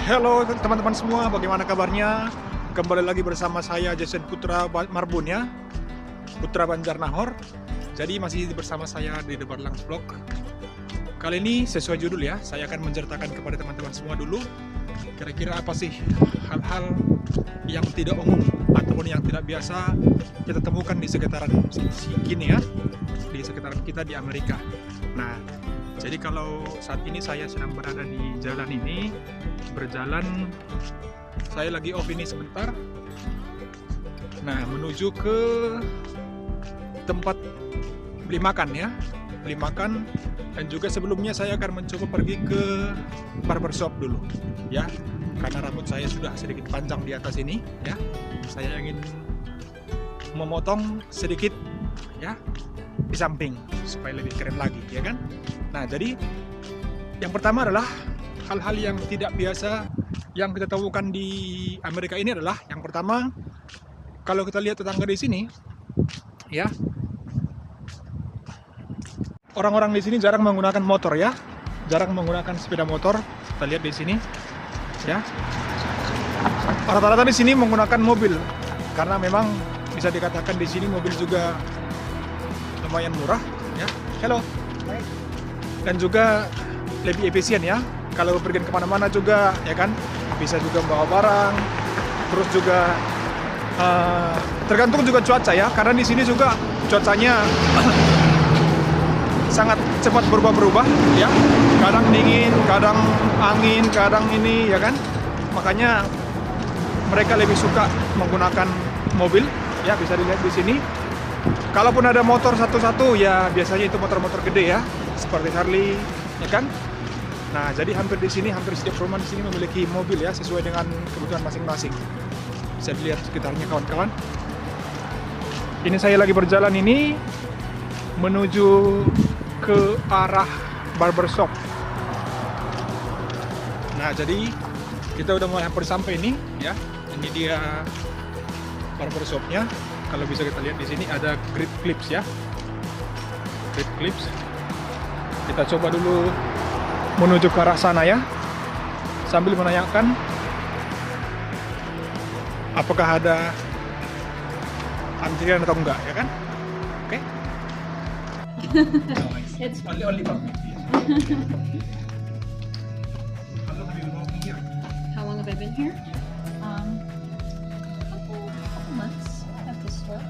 Halo teman-teman semua, bagaimana kabarnya? Kembali lagi bersama saya Jason Putra Marbun ya, Putra Banjarnahor. Jadi masih bersama saya di The Barlangs Vlog. Kali ini sesuai judul ya, saya akan menceritakan kepada teman-teman semua dulu kira-kira apa sih hal-hal yang tidak umum ataupun yang tidak biasa kita temukan di sekitaran sini ya, di sekitaran kita di Amerika. Nah, jadi kalau saat ini saya sedang berada di jalan ini, berjalan, saya lagi off ini sebentar. Nah, menuju ke tempat beli makan ya, beli makan. Dan juga sebelumnya saya akan mencoba pergi ke barbershop dulu ya, karena rambut saya sudah sedikit panjang di atas ini ya. Saya ingin memotong sedikit ya di samping supaya lebih keren lagi ya kan. Nah, jadi yang pertama adalah hal-hal yang tidak biasa yang kita temukan di Amerika ini adalah yang pertama, kalau kita lihat tetangga di sini ya, orang-orang di sini jarang menggunakan motor ya, jarang menggunakan sepeda motor. Kita lihat di sini ya, rata-rata di sini menggunakan mobil karena memang bisa dikatakan di sini mobil juga lumayan murah ya. Hello. Dan juga lebih efisien ya, kalau pergi kemana-mana juga ya kan, bisa juga membawa barang. Terus juga tergantung juga cuaca ya, karena di sini juga cuacanya sangat cepat berubah-berubah ya, kadang dingin, kadang angin, kadang ini ya kan. Makanya mereka lebih suka menggunakan mobil ya, bisa dilihat di sini. Kalaupun ada motor satu-satu ya biasanya itu motor-motor gede ya, seperti Harley ya kan. Nah, jadi hampir di sini, hampir setiap rumah di sini memiliki mobil ya, sesuai dengan kebutuhan masing-masing. Bisa dilihat sekitarnya kawan-kawan. Ini saya lagi berjalan ini menuju ke arah barbershop. Nah, jadi kita udah mulai hampir sampai ini ya. Ini dia barbershopnya. Kalau bisa kita lihat di sini ada Great Clips ya, Great Clips. Kita coba dulu menuju ke arah sana ya, sambil menanyakan apakah ada antrian atau enggak ya kan. Oke. It's Only public. How long have I been here? Couple months at the store.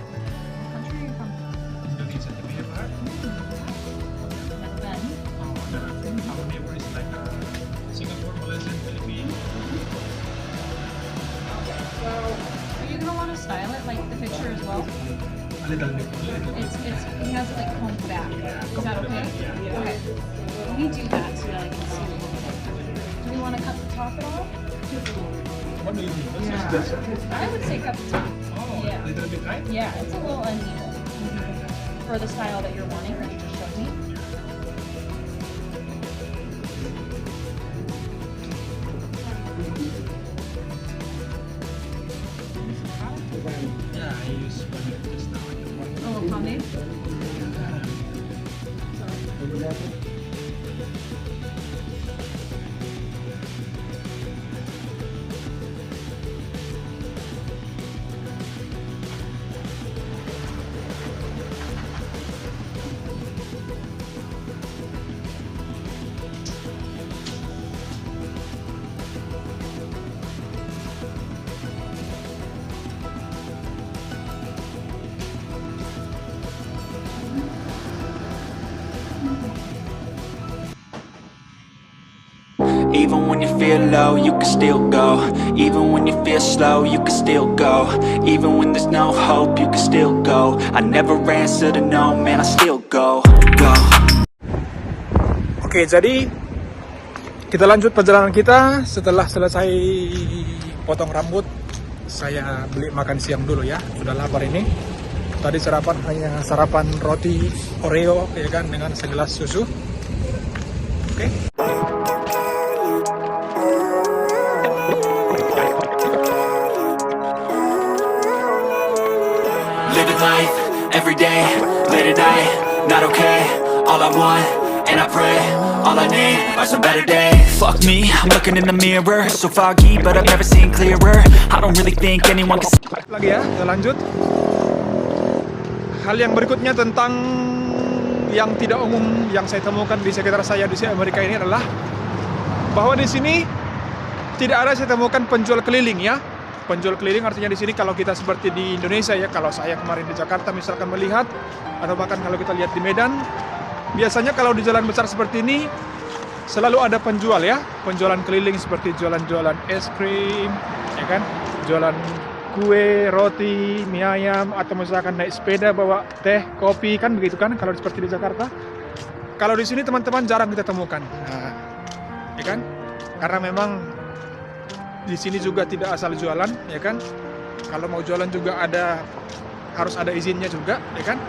What country are you from? Indonesia, have you ever heard? Never been. Our neighbor is like Singapore, Malaysia, Philippines. Are you gonna want to style it like the picture as well? A little bit. He has it like combed back. Is that okay? Okay. Let me do that so that I can see. Do we want to cut the top at all? What do you mean? What's this? I would say cut the top. Oh, Yeah. a little bit right? Yeah, it's a little uneven for the style that you're wanting that you just showed me. Yeah, I use just now. A little pomade. Even when you feel low, you can still go. Even when you feel slow, you can still go. Even when there's no hope, you can still go. I never answer to no, man, I still go. Oke, jadi kita lanjut perjalanan kita. Setelah selesai potong rambut, saya beli makan siang dulu ya. Sudah lapar ini. Tadi sarapan hanya sarapan roti Oreo ya kan, dengan segelas susu. Oke. Living life, every day, late at night, not okay. All I want and I pray. All I need are some better days. Fuck me, I'm looking in the mirror. So foggy, but I've never seen clearer. I don't really think anyone can. Lagi ya, kita lanjut. Hal yang berikutnya tentang yang tidak umum yang saya temukan di sekitar saya di Amerika ini adalah bahwa di sini tidak ada saya temukan penjual keliling ya. Penjual keliling artinya di sini kalau kita seperti di Indonesia ya, kalau saya kemarin di Jakarta misalkan melihat, atau bahkan kalau kita lihat di Medan, biasanya kalau di jalan besar seperti ini selalu ada penjual ya, penjualan keliling seperti jualan-jualan es krim, ya kan, jualan kue, roti, mie ayam, atau misalkan naik sepeda bawa teh, kopi, kan begitu kan kalau seperti di Jakarta. Kalau di sini teman-teman jarang kita temukan, nah, ya kan, karena memang di sini juga tidak asal jualan, ya kan. Kalau mau jualan juga harus ada izinnya juga, ya kan.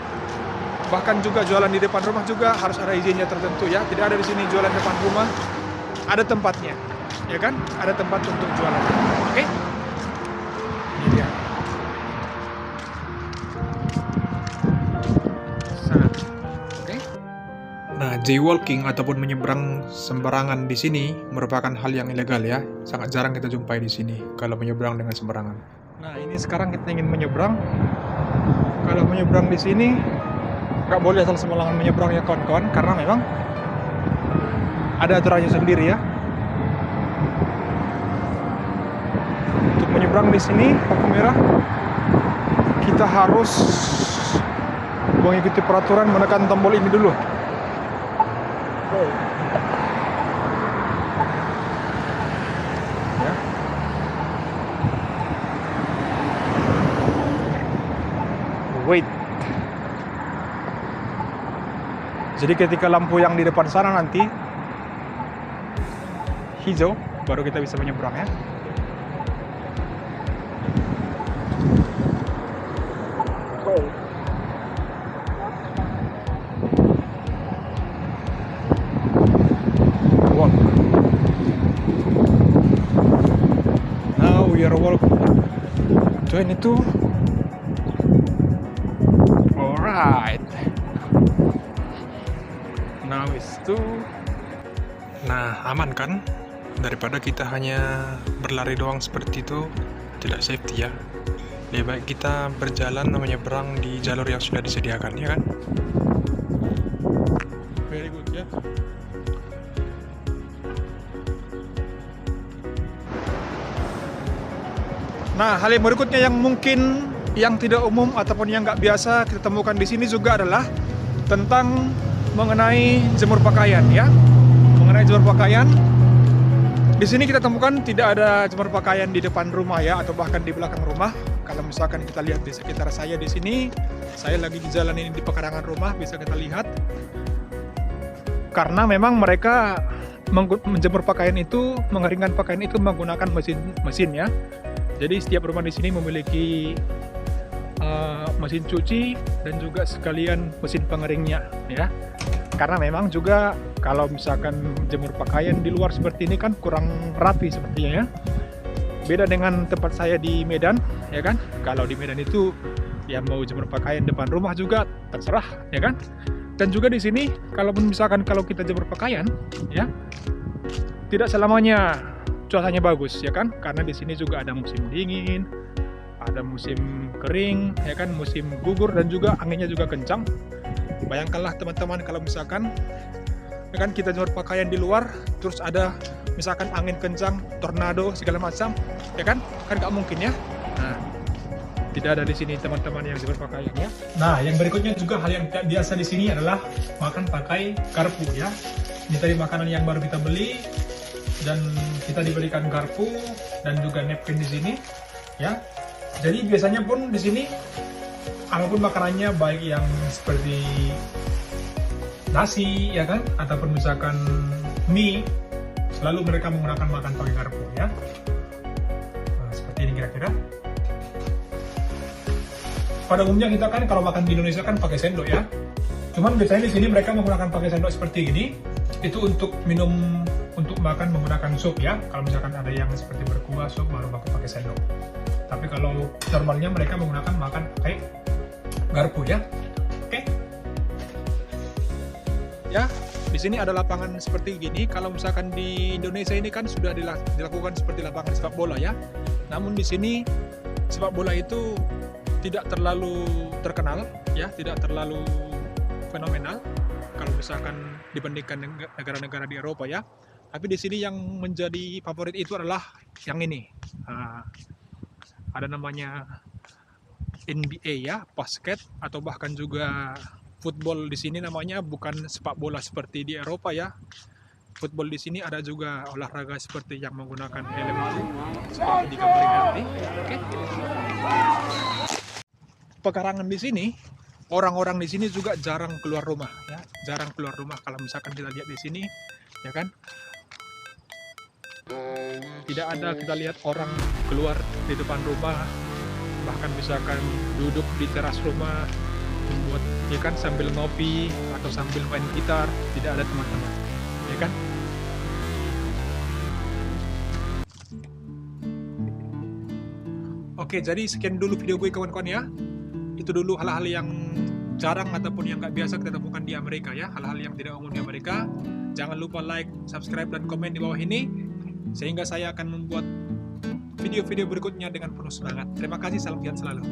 Bahkan juga jualan di depan rumah juga harus ada izinnya tertentu ya. Tidak ada di sini jualan depan rumah, ada tempatnya, ya kan. Ada tempat untuk jualan. Oke? Ini dia. Sana. Oke? Nah, jaywalking ataupun menyeberang sembarangan di sini merupakan hal yang ilegal ya. Sangat jarang kita jumpai di sini kalau menyeberang dengan sembarangan. Nah, ini sekarang kita ingin menyeberang. Kalau menyeberang di sini nggak boleh asal sembarangan menyeberang ya kawan-kawan, karena memang ada aturannya sendiri ya. Untuk menyeberang di sini lampu merah, kita harus mengikuti peraturan, menekan tombol ini dulu. Ya. Wait. Jadi ketika lampu yang di depan sana nanti hijau, baru kita bisa menyeberang ya. Walk. Now we are walk 22. Alright. Now it's 2. Nah, aman kan? Daripada kita hanya berlari doang seperti itu, tidak safety ya. Lebih baik kita berjalan menyeberang di jalur yang sudah disediakan, ya kan? Very good ya. Nah, hal yang berikutnya yang mungkin yang tidak umum ataupun yang nggak biasa kita temukan di sini juga adalah tentang mengenai jemur pakaian ya. Mengenai jemur pakaian, di sini kita temukan tidak ada jemur pakaian di depan rumah ya, atau bahkan di belakang rumah. Kalau misalkan kita lihat di sekitar saya di sini, saya lagi di jalan ini di pekarangan rumah, bisa kita lihat. Karena memang mereka menjemur pakaian itu, mengeringkan pakaian itu menggunakan mesin ya. Jadi setiap rumah di sini memiliki mesin cuci dan juga sekalian mesin pengeringnya ya. Karena memang juga kalau misalkan jemur pakaian di luar seperti ini kan kurang rapi sepertinya ya. Beda dengan tempat saya di Medan ya kan. Kalau di Medan itu ya mau jemur pakaian depan rumah juga terserah ya kan. Dan juga di sini kalaupun misalkan kalau kita jemur pakaian ya, tidak selamanya cuacanya bagus ya kan. Karena di sini juga ada musim dingin, ada musim kering ya kan, musim gugur, dan juga anginnya juga kencang. Bayangkanlah teman-teman kalau misalkan ya kan kita jemur pakaian di luar, terus ada misalkan angin kencang, tornado segala macam, ya kan nggak mungkin ya. Nah, tidak ada di sini teman-teman yang jemur pakaian ya. Nah, yang berikutnya juga hal yang tidak biasa di sini adalah makan pakai garpu ya. Ini tadi makanan yang baru kita beli dan kita diberikan garpu dan juga napkin di sini ya. Jadi biasanya pun di sini apapun makanannya, baik yang seperti nasi ya kan, ataupun misalkan mie, selalu mereka menggunakan makan pakai garpu ya. Nah, seperti ini kira-kira. Pada umumnya kita kan kalau makan di Indonesia kan pakai sendok ya. Cuman biasanya di sini mereka menggunakan pakai sendok seperti ini. Itu untuk minum, untuk makan menggunakan sup ya. Kalau misalkan ada yang seperti berkuah sup baru pakai sendok. Tapi kalau normalnya mereka menggunakan makan pakai garpu ya. Oke. Ya, Di sini ada lapangan seperti gini. Kalau misalkan di Indonesia ini kan sudah dilakukan seperti lapangan sepak bola ya. Namun di sini sepak bola itu tidak terlalu terkenal ya, tidak terlalu fenomenal kalau misalkan dibandingkan negara-negara di Eropa ya. Tapi di sini yang menjadi favorit itu adalah yang ini. Ada namanya NBA ya, basket, atau bahkan juga football. Di sini namanya bukan sepak bola seperti di Eropa ya. Football di sini ada juga olahraga seperti yang menggunakan helm itu, seperti di gambar ini nanti. Oke. Pekarangan di sini, orang-orang di sini juga jarang keluar rumah ya, jarang keluar rumah. Kalau misalkan kita lihat di sini, ya kan, tidak ada kita lihat orang keluar di depan rumah, bahkan misalkan duduk di teras rumah membuat ya kan sambil ngopi atau sambil main gitar, tidak ada teman-teman, ya kan. Oke, jadi sekian dulu video gue kawan-kawan ya. Itu dulu hal-hal yang jarang ataupun yang nggak biasa kita temukan di Amerika ya, hal-hal yang tidak umum di Amerika. Jangan lupa like, subscribe, dan komen di bawah ini, sehingga saya akan membuat video-video berikutnya dengan penuh semangat. Terima kasih, salam sehat selalu.